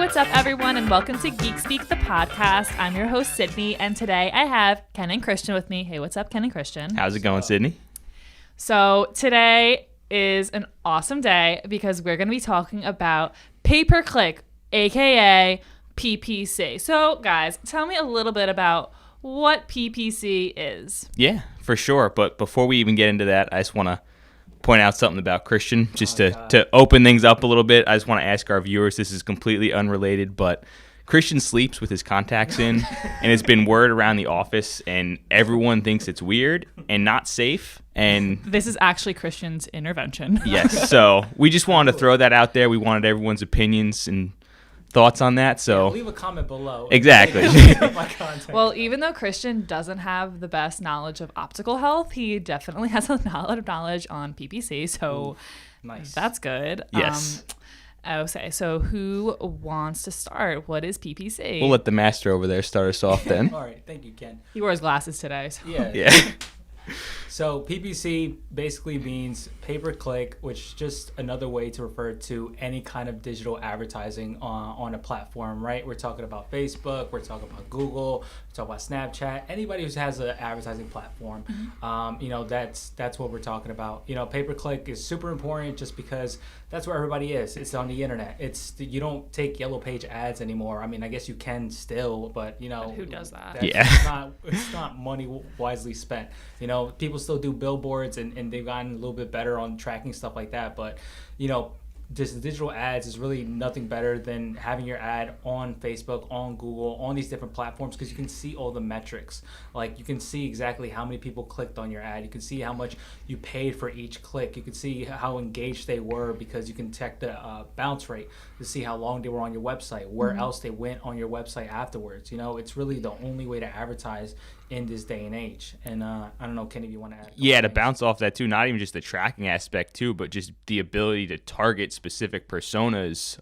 what's up, everyone, and welcome to Geek Speak, the podcast. I'm your host, Sydney, and today I have Ken and Christian with me. Hey, what's up, Ken and Christian? How's it going, Sydney? So today is an awesome day because we're going to be talking about pay-per-click, aka PPC. So, guys, tell me a little bit about what PPC is. Yeah, for sure. But before we even get into that, I just want to point out something about Christian, just to open things up a little bit. I just want to ask our viewers, this is completely unrelated, but Christian sleeps with his contacts in, and it's been word around the office, and everyone thinks it's weird and not safe. And this is actually Christian's intervention. Yes, so we just wanted to throw that out there. We wanted everyone's opinions and thoughts on that. So leave a comment below. Exactly. Well, even though Christian doesn't have the best knowledge of optical health, he definitely has a lot of knowledge on PPC. So nice. That's good. Yes. Okay, so who wants to start? What is PPC? We'll let the master over there start us off then. All right, thank you, Ken. He wears glasses today. So. Yeah. So PPC basically means pay-per-click, which is just another way to refer to any kind of digital advertising on a platform, right? We're talking about Facebook, we're talking about Google, we're talking about Snapchat, anybody who has an advertising platform. That's what we're talking about. Pay-per-click is super important just because that's where everybody is. It's on the internet. You don't take yellow page ads anymore. I mean, I guess you can still, but But who does that? It's not money wisely spent. People still do billboards and they've gotten a little bit better on tracking stuff like that. But, just digital ads is really nothing better than having your ad on Facebook, on Google, on these different platforms, because you can see all the metrics. Like, you can see exactly how many people clicked on your ad. You can see how much you paid for each click. You can see how engaged they were because you can check the bounce rate to see how long they were on your website, where else they went on your website afterwards. It's really the only way to advertise in this day and age. And I don't know, Kenny, if you want to add? Yeah, to bounce off that too, not even just the tracking aspect too, but just the ability to target specific personas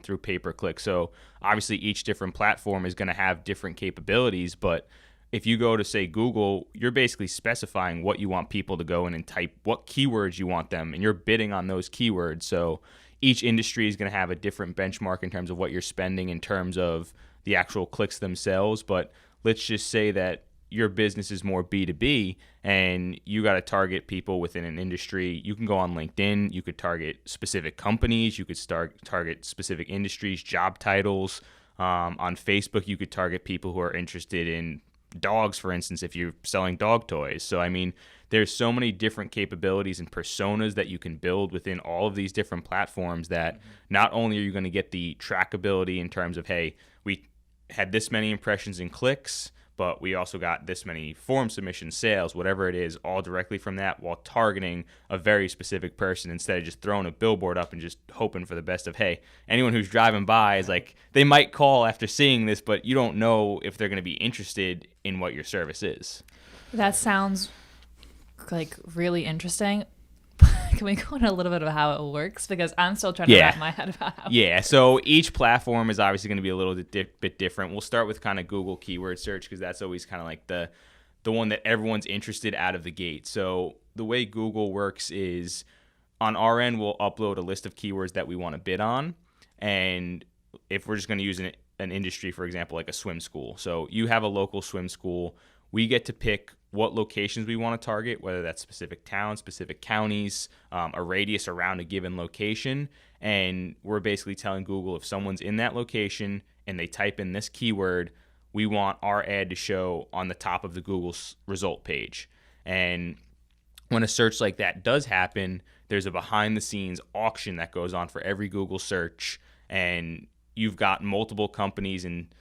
through pay-per-click. So obviously each different platform is going to have different capabilities, but if you go to, say, Google, you're basically specifying what you want people to go in and type, what keywords you want them, and you're bidding on those keywords. So each industry is going to have a different benchmark in terms of what you're spending in terms of the actual clicks themselves. But let's just say that your business is more B2B and you got to target people within an industry. You can go on LinkedIn, you could target specific companies, you could target specific industries, job titles. On Facebook, you could target people who are interested in dogs, for instance, if you're selling dog toys. So, I mean, there's so many different capabilities and personas that you can build within all of these different platforms that not only are you going to get the trackability in terms of, hey, we had this many impressions and clicks, but we also got this many form submissions, sales, whatever it is, all directly from that, while targeting a very specific person instead of just throwing a billboard up and just hoping for the best of, hey, anyone who's driving by is like, they might call after seeing this, but you don't know if they're going to be interested in what your service is. That sounds like really interesting. Can we go into a little bit of how it works? Because I'm still trying to wrap my head about how Yeah, so each platform is obviously going to be a little bit different. We'll start with kind of Google keyword search because that's always kind of like the one that everyone's interested out of the gate. So the way Google works is on our end, we'll upload a list of keywords that we want to bid on. And if we're just going to use an industry, for example, like a swim school. So you have a local swim school. We get to pick what locations we want to target, whether that's specific towns, specific counties, a radius around a given location. And we're basically telling Google if someone's in that location and they type in this keyword, we want our ad to show on the top of the Google result page. And when a search like that does happen, there's a behind the scenes auction that goes on for every Google search. And you've got multiple companies and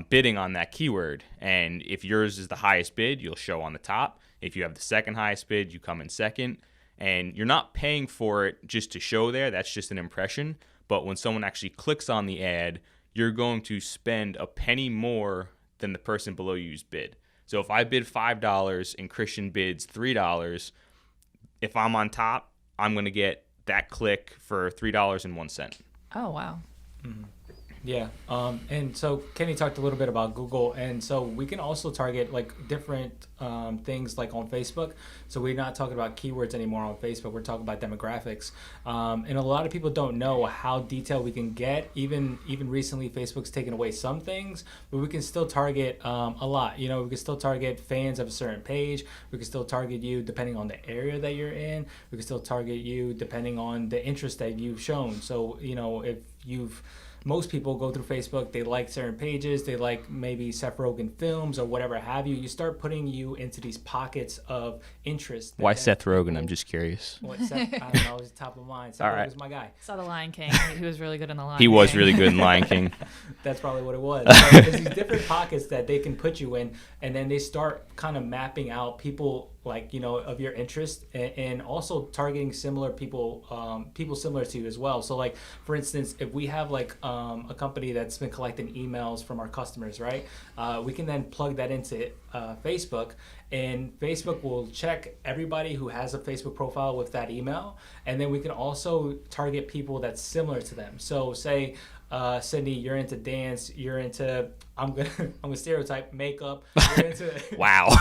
bidding on that keyword, and if yours is the highest bid, you'll show on the top. If you have the second highest bid, you come in second, and you're not paying for it just to show there. That's just an impression. But when someone actually clicks on the ad, you're going to spend a penny more than the person below you's bid. So if I bid $5 and Christian bids $3, if I'm on top, I'm going to get that click for $3.01. Oh, wow. Yeah. And so Kenny talked a little bit about Google, and so we can also target like different things like on Facebook. So we're not talking about keywords anymore on Facebook. We're talking about demographics. And a lot of people don't know how detailed we can get. Even recently, Facebook's taken away some things, but we can still target a lot. You know, we can still target fans of a certain page. We can still target you depending on the area that you're in. We can still target you depending on the interest that you've shown. So, you know, if most people go through Facebook, they like certain pages, they like maybe Seth Rogen films or whatever have you. You start putting you into these pockets of interest. Why Seth Rogen? I'm just curious. What Seth, I don't know, it's top of mind. Seth Rogen's my guy. Saw The Lion King. He was really good in The Lion He King. was really good in Lion King. That's probably what it was. So there's these different pockets that they can put you in, and then they start kind of mapping out people like, you know, of your interest, and also targeting similar people, people similar to you as well. So like, for instance, if we have like a company that's been collecting emails from our customers, right? We can then plug that into Facebook, and Facebook will check everybody who has a Facebook profile with that email, and then we can also target people that's similar to them. So say, Cindy, you're into dance, you're into I'm gonna stereotype makeup, you're into wow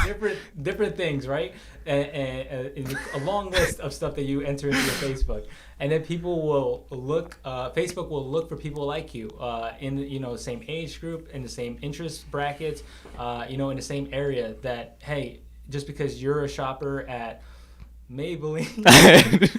different things, right? And a long list of stuff that you enter into your Facebook, and then people will look. Facebook will look for people like you, in the same age group, in the same interest brackets, in the same area. That hey, just because you're a shopper at Maybelline,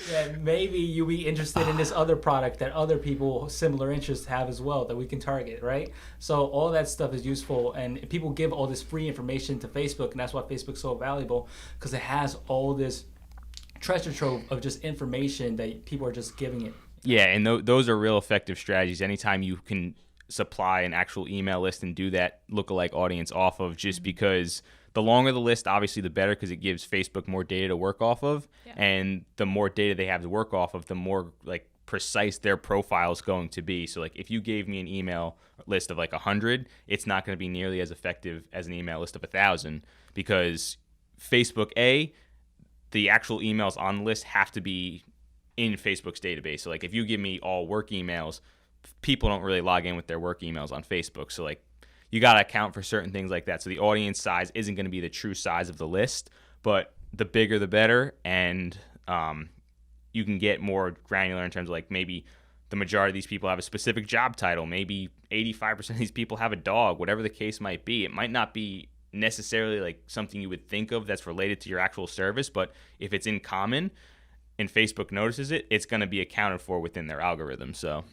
yeah, maybe you'll be interested in this other product that other people similar interests have as well that we can target, right? So all that stuff is useful, and people give all this free information to Facebook, and that's why Facebook's so valuable, because it has all this treasure trove of just information that people are just giving it. Yeah, and those are real effective strategies. Anytime you can supply an actual email list and do that lookalike audience off of, just because the longer the list, obviously, the better, because it gives Facebook more data to work off of. Yeah. And the more data they have to work off of, the more like precise their profile is going to be. So like if you gave me an email list of like 100, it's not going to be nearly as effective as an email list of 1,000, because Facebook, the actual emails on the list have to be in Facebook's database. So like if you give me all work emails, people don't really log in with their work emails on Facebook. So like you got to account for certain things like that. So the audience size isn't going to be the true size of the list, but the bigger the better. And you can get more granular in terms of like maybe the majority of these people have a specific job title. Maybe 85% of these people have a dog, whatever the case might be. It might not be necessarily like something you would think of that's related to your actual service, but if it's in common and Facebook notices it, it's going to be accounted for within their algorithm. So,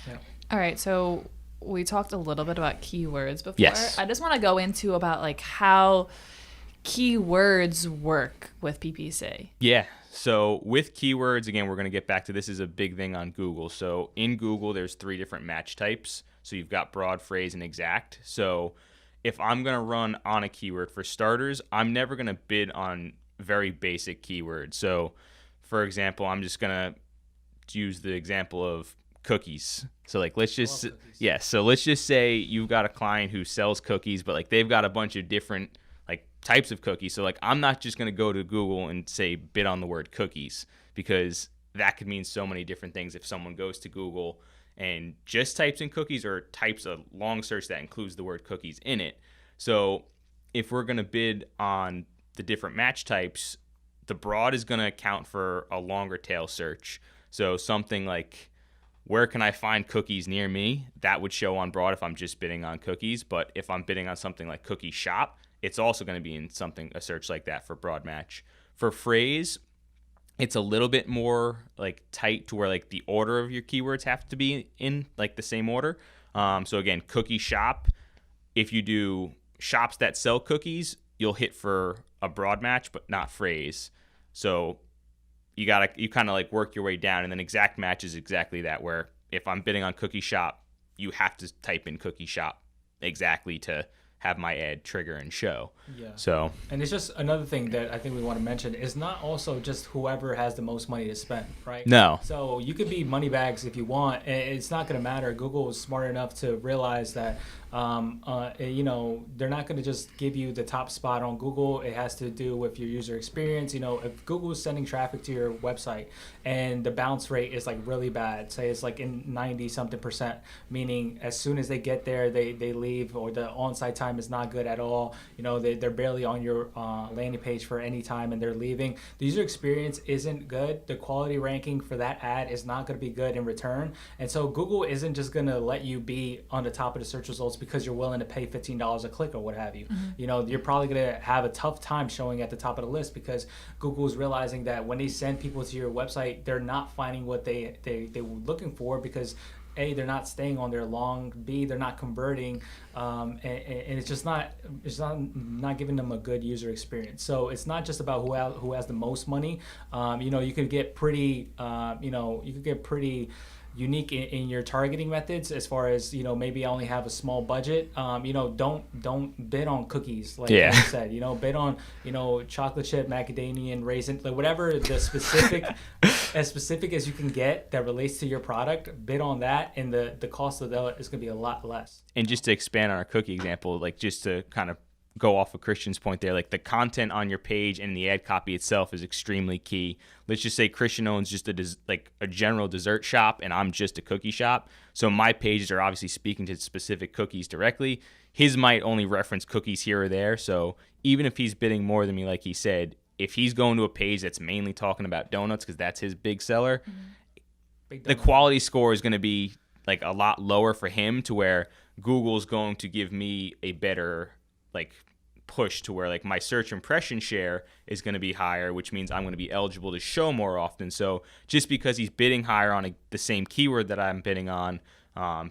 yeah. All right. So we talked a little bit about keywords before. Yes. I just want to go into about like how keywords work with PPC. Yeah. So with keywords, again, we're going to get back to this is a big thing on Google. So in Google, there's 3 different match types. So you've got broad, phrase, and exact. So if I'm going to run on a keyword, for starters, I'm never going to bid on very basic keywords. So for example, I'm just going to use the example of cookies. So like let's just say you've got a client who sells cookies, but like they've got a bunch of different like types of cookies. So like I'm not just going to go to Google and say bid on the word cookies, because that could mean so many different things if someone goes to Google and just types in cookies or types a long search that includes the word cookies in it. So if we're going to bid on the different match types, the broad is going to account for a longer tail search. So something like, where can I find cookies near me? That would show on broad if I'm just bidding on cookies. But if I'm bidding on something like cookie shop, it's also going to be in a search like that for broad match. For phrase, it's a little bit more like tight to where like the order of your keywords have to be in like the same order. So again, cookie shop, if you do shops that sell cookies, you'll hit for a broad match, but not phrase. So you kind of like work your way down, and then exact match is exactly that, where if I'm bidding on cookie shop, you have to type in cookie shop exactly to have my ad trigger and show. Yeah. So, and it's just another thing that I think we want to mention is not also just whoever has the most money to spend, right? No. So you could be money bags if you want. It's not going to matter. Google is smart enough to realize that They're not going to just give you the top spot on Google. It has to do with your user experience. If Google is sending traffic to your website and the bounce rate is like really bad, say it's like in 90 something %, meaning as soon as they get there, they leave, or the on-site time is not good at all. They're barely on your landing page for any time and they're leaving. The user experience isn't good. The quality ranking for that ad is not going to be good in return. And so Google isn't just going to let you be on the top of the search results because you're willing to pay $15 a click or what have you. You're probably going to have a tough time showing at the top of the list because Google is realizing that when they send people to your website, they're not finding what they were looking for because A, they're not staying on there long. B, they're not converting, and it's not giving them a good user experience. So it's not just about who has the most money. You could get pretty unique in your targeting methods as far as maybe I only have a small budget. Don't bid on cookies like you said. Bid on chocolate chip, macadamia, raisin, like whatever the specific as specific as you can get that relates to your product. Bid on that, and the cost of that is going to be a lot less. And just to expand on our cookie example, like just to kind of go off of Christian's point there, like the content on your page and the ad copy itself is extremely key. Let's just say Christian owns just a general dessert shop and I'm just a cookie shop. So my pages are obviously speaking to specific cookies directly. His might only reference cookies here or there. So even if he's bidding more than me, like he said, if he's going to a page that's mainly talking about donuts because that's his big seller, the quality score is going to be like a lot lower for him, to where Google's going to give me a better push to where my search impression share is going to be higher, which means I'm going to be eligible to show more often. So just because he's bidding higher on the same keyword that I'm bidding on,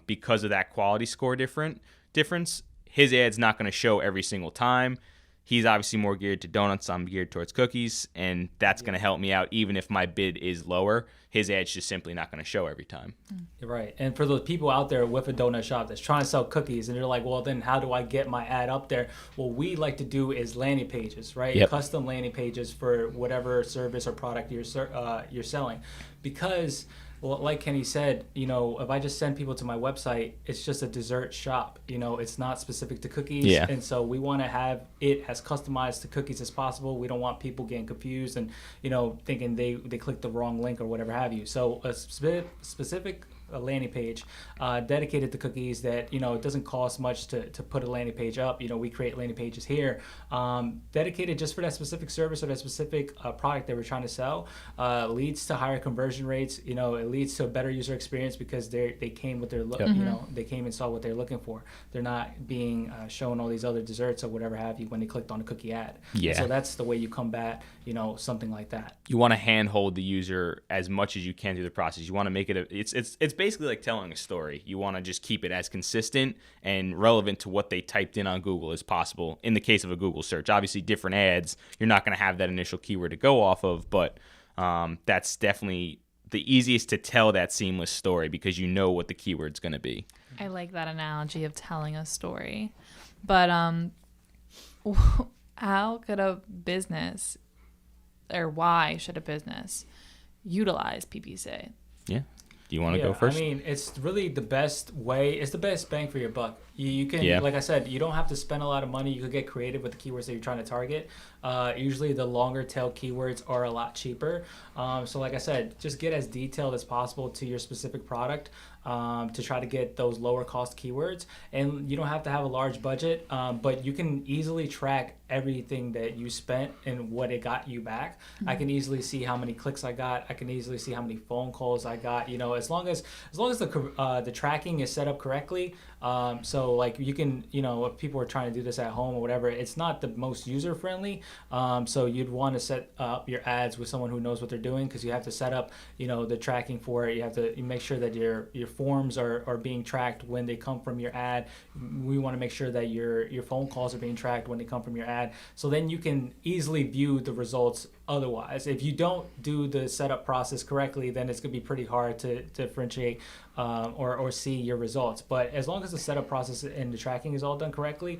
because of that quality score difference, his ad's not going to show every single time. He's obviously more geared to donuts. I'm geared towards cookies, and that's going to help me out even if my bid is lower. His ad's just simply not going to show every time. You're right. And for those people out there with a donut shop that's trying to sell cookies, and they're like, well, then how do I get my ad up there? What we like to do is landing pages, right? Yep. Custom landing pages for whatever service or product you're selling. Because, well, like Kenny said, if I just send people to my website, it's just a dessert shop. It's not specific to cookies. Yeah. And so we want to have it as customized to cookies as possible. We don't want people getting confused and, thinking they clicked the wrong link or whatever have you. So a specific landing page dedicated to cookies that, it doesn't cost much to put a landing page up. We create landing pages here dedicated just for that specific service or that specific product that we're trying to sell, leads to higher conversion rates. It leads to a better user experience because they came with their they came and saw what they're looking for. They're not being shown all these other desserts or whatever have you when they clicked on a cookie ad. Yeah. So that's the way you combat something like that. You want to handhold the user as much as you can through the process. You want to make it it's basically like telling a story. You want to just keep it as consistent and relevant to what they typed in on Google as possible. In the case of a Google search, obviously different ads, you're not going to have that initial keyword to go off of, but that's definitely the easiest to tell that seamless story because you know what the keyword's going to be. I like that analogy of telling a story. But how could a business, or why should a business utilize PPC? Yeah. Do you want to go first? I mean, it's really the best way. It's the best bang for your buck. You can, like I said, you don't have to spend a lot of money. You could get creative with the keywords that you're trying to target. Usually the longer tail keywords are a lot cheaper. So like I said, just get as detailed as possible to your specific product to try to get those lower cost keywords. And you don't have to have a large budget, but you can easily track everything that you spent and what it got you back. I can easily see how many clicks I got. I can easily see how many phone calls I got. As long as the tracking is set up correctly. So like you can, if people are trying to do this at home or whatever, it's not the most user friendly. So you'd want to set up your ads with someone who knows what they're doing, because you have to set up, the tracking for it. You have to make sure that your forms are being tracked when they come from your ad. We want to make sure that your phone calls are being tracked when they come from your ad. So then you can easily view the results otherwise. If you don't do the setup process correctly, then it's going to be pretty hard to differentiate or see your results. But as long as the setup process and the tracking is all done correctly,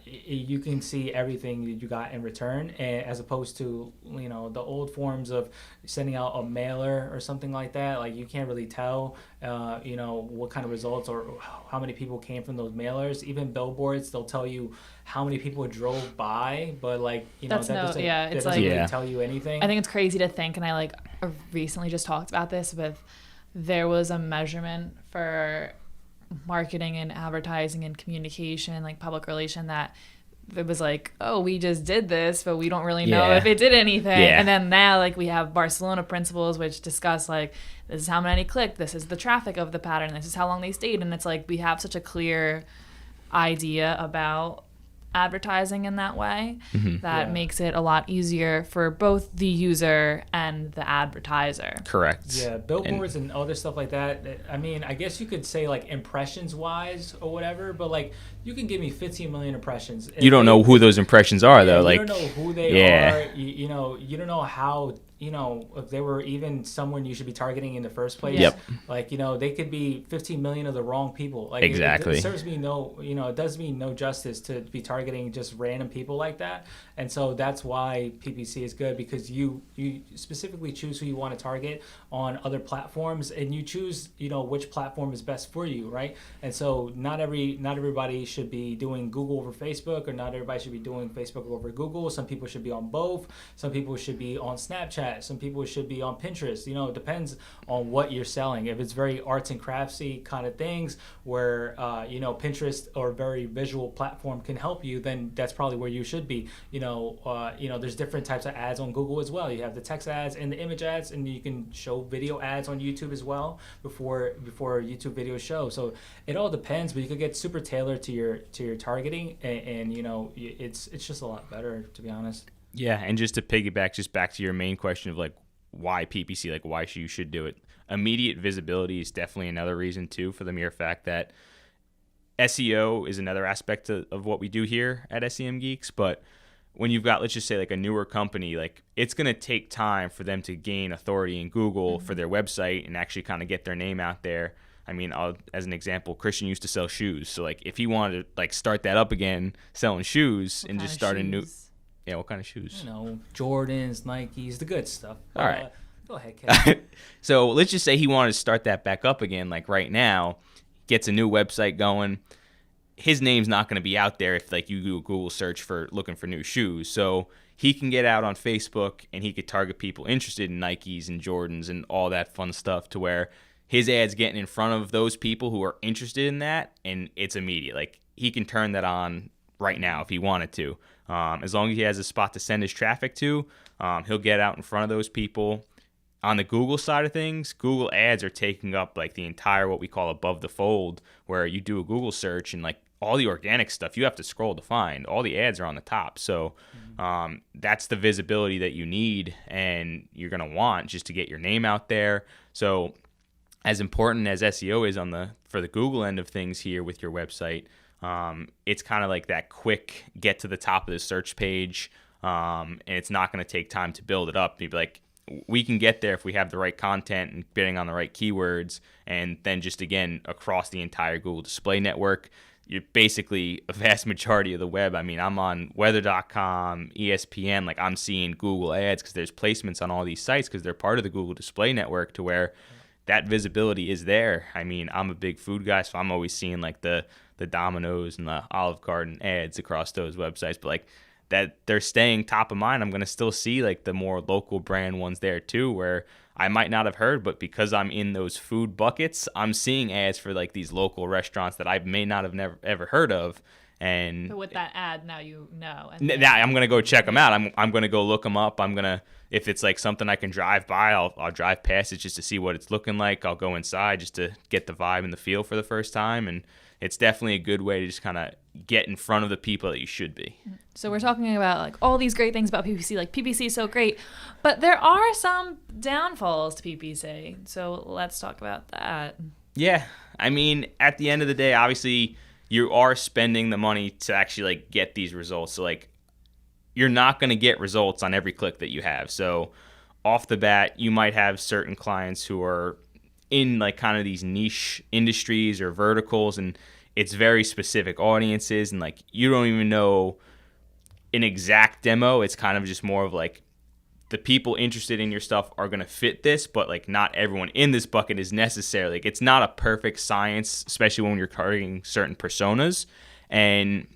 you can see everything that you got in return, as opposed to the old forms of sending out a mailer or something like that. Like, you can't really tell what kind of results or how many people came from those mailers. Even billboards, they'll tell you how many people drove by, but doesn't really tell you anything. I think it's crazy to think, and I recently just talked about this there was a measurement for marketing and advertising and communication, like public relation, that it was we just did this, but we don't really know if it did anything. Yeah. And then now we have Barcelona principles, which discuss this is how many clicked, this is the traffic of the pattern, this is how long they stayed. And it's we have such a clear idea about advertising in that way that makes it a lot easier for both the user and the advertiser. Correct. Yeah, billboards and other stuff like that. I mean, I guess you could say impressions wise or whatever, but you can give me 15 million impressions. You don't know who those impressions are, though. You don't know who they are. You don't know how. If they were even someone you should be targeting in the first place. Yep. They could be 15 million of the wrong people. Exactly. It serves me it does me no justice to be targeting just random people like that. And so that's why PPC is good, because you specifically choose who you want to target on other platforms, and you choose, which platform is best for you, right? And so not everybody should be doing Google over Facebook, or not everybody should be doing Facebook over Google. Some people should be on both. Some people should be on Snapchat. Some people should be on Pinterest. It depends on what you're selling. If it's very arts and craftsy kind of things where, Pinterest or very visual platform can help you, then that's probably where you should be. There's different types of ads on Google as well. You have the text ads and the image ads, and you can show video ads on YouTube as well before YouTube videos show. So it all depends, but you could get super tailored to your targeting, and it's just a lot better, to be honest. Yeah, and just to piggyback back to your main question of why PPC, why you should do it. Immediate visibility is definitely another reason too, for the mere fact that SEO is another aspect of what we do here at SEMGeeks. But when you've got, let's just say, a newer company, it's going to take time for them to gain authority in Google for their website and actually kind of get their name out there. I mean, as an example, Christian used to sell shoes. So if he wanted to start that up again, selling shoes, and just start a new. Yeah, what kind of shoes? Jordans, Nikes, the good stuff. All right. Go ahead, Kevin. So let's just say he wanted to start that back up again, right now, gets a new website going. His name's not going to be out there if you do a Google search for looking for new shoes. So he can get out on Facebook and he could target people interested in Nikes and Jordans and all that fun stuff, to where his ad's getting in front of those people who are interested in that, and it's immediate. He can turn that on right now if he wanted to. As long as he has a spot to send his traffic to, he'll get out in front of those people. On the Google side of things, Google ads are taking up the entire what we call above the fold, where you do a Google search and all the organic stuff you have to scroll to find. All the ads are on the top. So that's the visibility that you need and you're going to want just to get your name out there. So as important as SEO is for the Google end of things here with your website, it's kind of that quick get to the top of the search page, and it's not going to take time to build it up. You'd be we can get there if we have the right content and bidding on the right keywords, and then just, again, across the entire Google Display Network, you're basically a vast majority of the web. I mean, I'm on weather.com, ESPN, I'm seeing Google ads because there's placements on all these sites because they're part of the Google Display Network, to where that visibility is there. I mean, I'm a big food guy, so I'm always seeing the Domino's and the Olive Garden ads across those websites, but that they're staying top of mind. I'm going to still see the more local brand ones there too, where I might not have heard, but because I'm in those food buckets, I'm seeing ads for these local restaurants that I may not have ever heard of. And but with that ad, now you know. Now I'm going to go check them out. I'm going to go look them up. If it's something I can drive by, I'll drive past it just to see what it's looking like. I'll go inside just to get the vibe and the feel for the first time. And it's definitely a good way to just kind of get in front of the people that you should be. So we're talking about all these great things about PPC, PPC is so great, but there are some downfalls to PPC. So let's talk about that. Yeah. I mean, at the end of the day, obviously you are spending the money to actually get these results. So you're not going to get results on every click that you have. So off the bat, you might have certain clients who are in like kind of these niche industries or verticals, and it's very specific audiences, and like you don't even know an exact demo. It's kind of just more of like the people interested in your stuff are going to fit this, but like not everyone in this bucket is necessarily, like it's not a perfect science, especially when you're targeting certain personas. And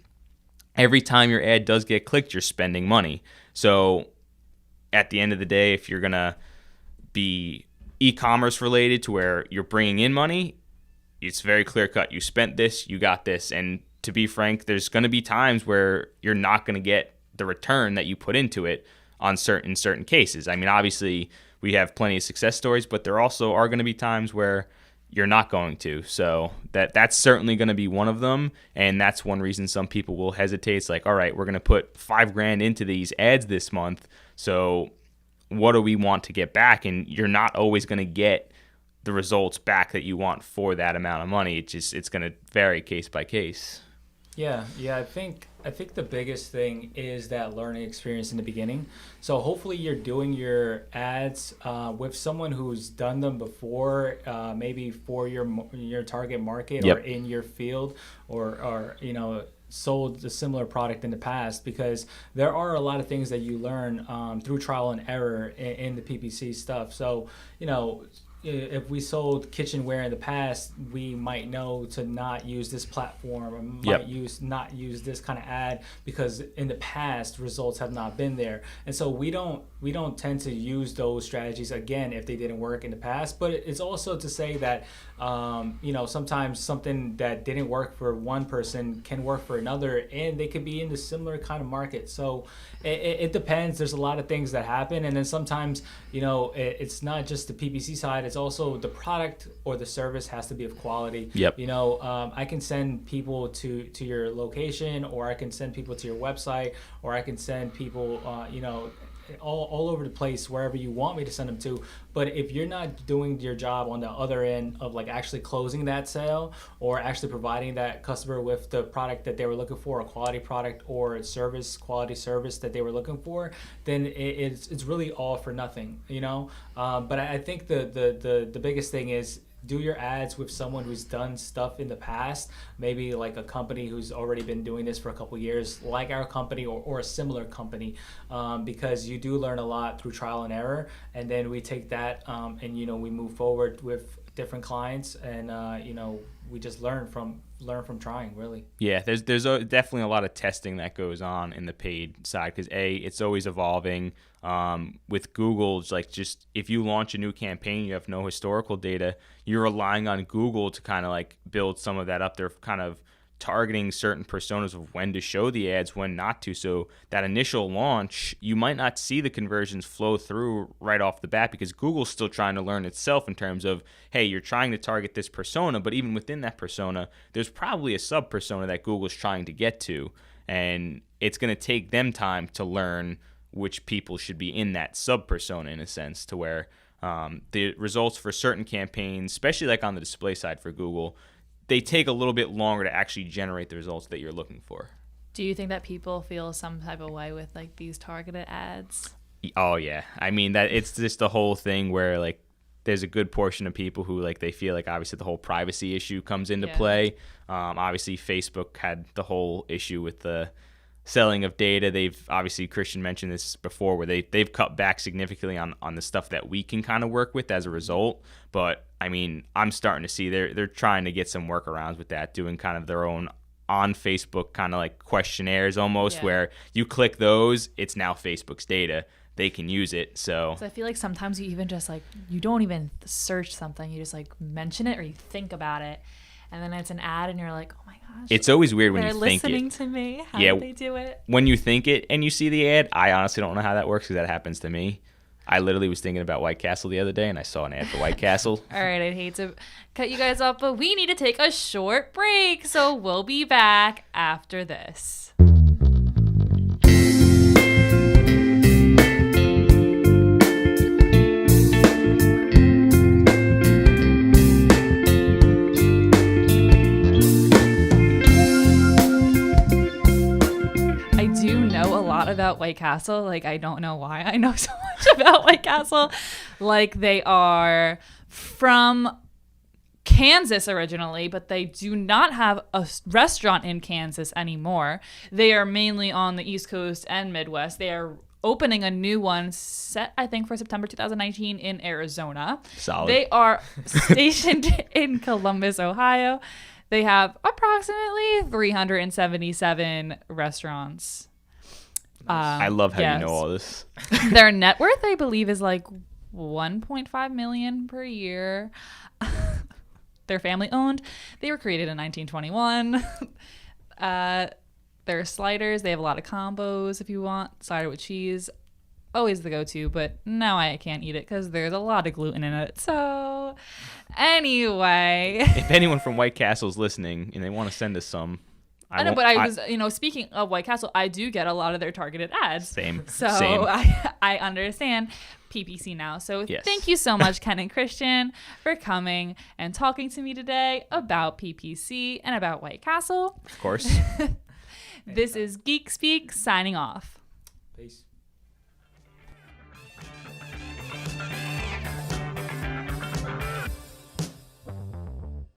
every time your ad does get clicked, you're spending money. So at the end of the day, if you're going to be e-commerce related to where you're bringing in money, it's very clear cut. You spent this, you got this. And to be frank, there's going to be times where you're not going to get the return that you put into it on certain cases. I mean, obviously we have plenty of success stories, but there also are going to be times where you're not going to. So that's certainly going to be one of them. And that's one reason some people will hesitate. It's like, all right, we're going to put $5,000 into these ads this month. So what do we want to get back? And you're not always going to get the results back that you want for that amount of money. It's going to vary case by case. Yeah. I think the biggest thing is that learning experience in the beginning. So hopefully you're doing your ads with someone who's done them before, maybe for your target market, yep, or in your field, or sold a similar product in the past, because there are a lot of things that you learn through trial and error in the PPC stuff. So if we sold kitchenware in the past, we might know to not use this platform, or might not use this kind of ad, because in the past results have not been there. And so we don't tend to use those strategies again if they didn't work in the past. But it's also to say that sometimes something that didn't work for one person can work for another, and they could be in the similar kind of market. So it depends. There's a lot of things that happen, and then sometimes it's not just the PPC side. It's also the product or the service has to be of quality. Yep. I can send people to your location, or I can send people to your website, or I can send people all over the place, wherever you want me to send them to. But if you're not doing your job on the other end of like actually closing that sale, or actually providing that customer with the product that they were looking for, a quality product or a quality service that they were looking for, then it's really all for nothing, But I think the biggest thing is, do your ads with someone who's done stuff in the past, maybe like a company who's already been doing this for a couple of years, like our company, or a similar company, because you do learn a lot through trial and error. And then we take that and we move forward with different clients, and we just learn from trying, really. Yeah, there's definitely a lot of testing that goes on in the paid side, because it's always evolving. With Google, it's like, just if you launch a new campaign, you have no historical data, you're relying on Google to kind of like build some of that up. They're kind of targeting certain personas of when to show the ads, when not to. So that initial launch, you might not see the conversions flow through right off the bat, because Google's still trying to learn itself in terms of, hey, you're trying to target this persona, but even within that persona, there's probably a sub persona that Google's trying to get to. And it's going to take them time to learn which people should be in that sub persona, in a sense, to where the results for certain campaigns, especially like on the display side for Google, they take a little bit longer to actually generate the results that you're looking for. Do you think that people feel some type of way with like these targeted ads? Oh yeah, I mean that it's just the whole thing where like there's a good portion of people who like they feel like obviously the whole privacy issue comes into play. Obviously Facebook had the whole issue with the selling of data. They've obviously, Christian mentioned this before, where they've cut back significantly on the stuff that we can kind of work with as a result. But I mean, I'm starting to see they're trying to get some workarounds with that, doing kind of their own on Facebook kind of like questionnaires almost, where you click those, it's now Facebook's data. They can use it. So I feel like sometimes you even just like, you don't even search something, you just like mention it or you think about it, and then it's an ad and you're like, oh my gosh. It's always weird when you think it. They're listening to me. How do they do it? When you think it and you see the ad, I honestly don't know how that works, because that happens to me. I literally was thinking about White Castle the other day, and I saw an ad for White Castle. All right, I'd hate to cut you guys off, but we need to take a short break, so we'll be back after this. about White Castle. Like, I don't know why I know so much about White Castle. Like, they are from Kansas originally, but they do not have a restaurant in Kansas anymore. They are mainly on the East Coast and Midwest. They are opening a new one set, I think, for September 2019 in Arizona. Solid. They are stationed in Columbus, Ohio. They have approximately 377 restaurants. I love how yes. you know all this. Their net worth, I believe, is like 1.5 million per year. They're family owned. They were created in 1921. Their sliders, they have a lot of combos if you want. Cider with cheese, always the go-to, but now I can't eat it because there's a lot of gluten in it. So anyway. If anyone from White Castle is listening and they want to send us some, I know, but I was, speaking of White Castle, I do get a lot of their targeted ads. Same. So Same. I understand PPC now. So yes. Thank you so much, Ken and Christian, for coming and talking to me today about PPC and about White Castle. Of course. This is Geek Speak signing off. Peace.